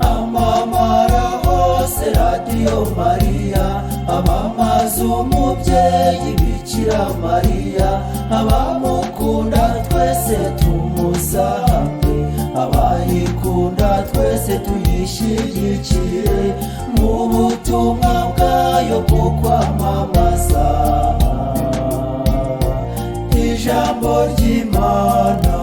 amamara hose radiyo mariya, abamaze umubyeyi bikira mariya, abamukunda twese tumusange, abayikunda twese tuyishyigikire mu butumwa bwayo bwo kwamamaza ijambo ry'Imana.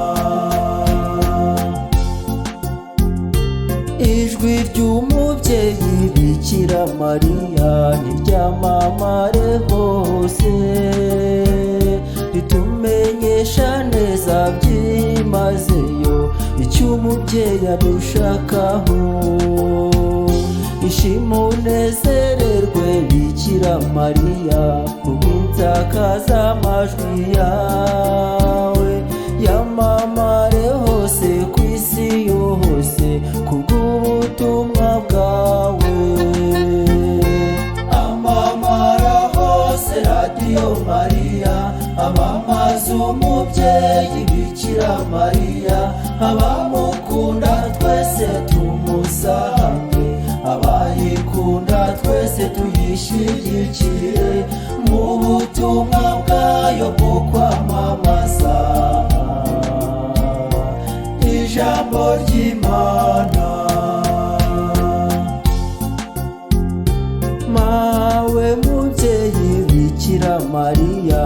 Ijwi ry'umubyeyi bikira mariya niryamamare hose, ritumenyesha neza byimazeyo icyo umubyeyi adushakaho. Ishima unezererwe bikira mariya, kubw'insakazamajwi yawe yamamare hose ku isi yose kubw'ubutumwa bwawe. Amamara hose radiyo mariya, abamaze umubyeyi bikira mariya, abamukunda twese tumusange, abayikunda twese tuyishyigikire mu butumwa bwayo bwo kwamamaza ijambo ry'Imana. Mawe mubyeyi bikira mariya,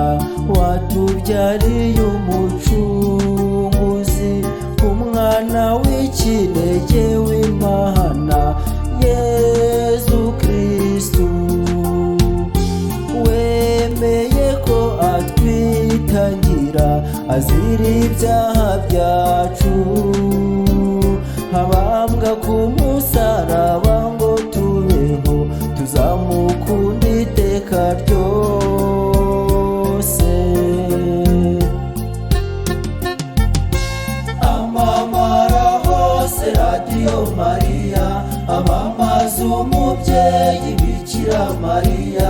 watubyariye umucunguzi, umwana w'ikinege w'Imana Yezu Kristu, wemeye ko atwitangira azira ibyaha byacu, abambwa ku musaraba ngo tubeho, tuzamukunda iteka ryose. Amamara hose radiyo mariya, abamaze umubyeyi bikira mariya,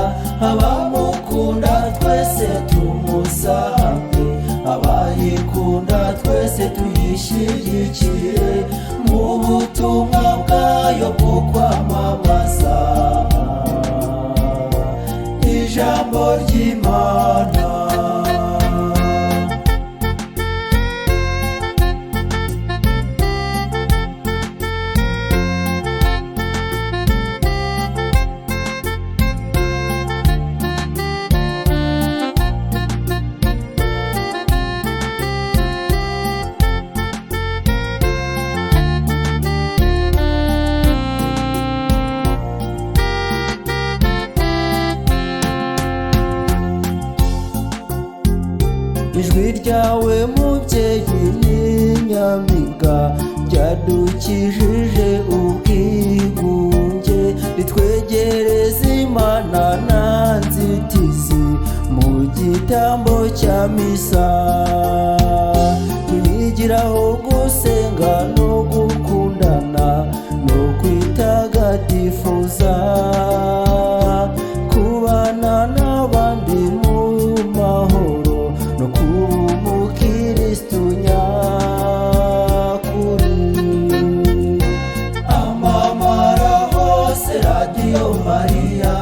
abamukunda twese tumusange, abayikunda twese tuyishyigikire mu butumwa bwayo bwo kwamamaza ijambo ry'Imana. Ijwi ryawe mubyeyi n'inyamibwa, ryadukijije ubwigunge, ritwegereza Imana nta nzitizi mu gitambo cya misa. Tuyigiraho gusenga no gukundana no kwitagatifuza, kubana n'abandi mu mahoro no kuba umukristu nyakuri. Amamara hose radiyo mariya,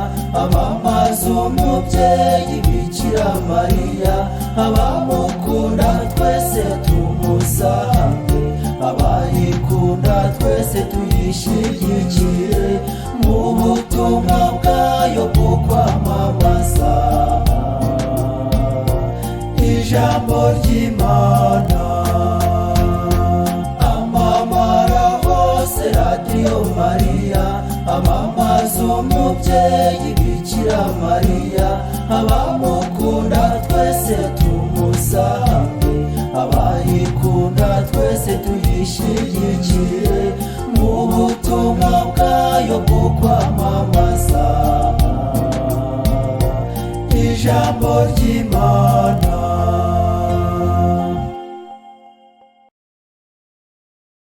abamaze umubyeyi bikira mariya, abamukunda twese tumusange, abayikunda twese tuyishyigikire mu butumwa bwayo bwo kwamamaza ijambo ry'Imana. Amamara hose radiyo mariya, abamaze umubyeyi bikira mariya, abamukunda twese tumusange, abayikunda twese tuyishyigikire mu butumwa bwayo bwo kwamamaza ijambo ry'Imana.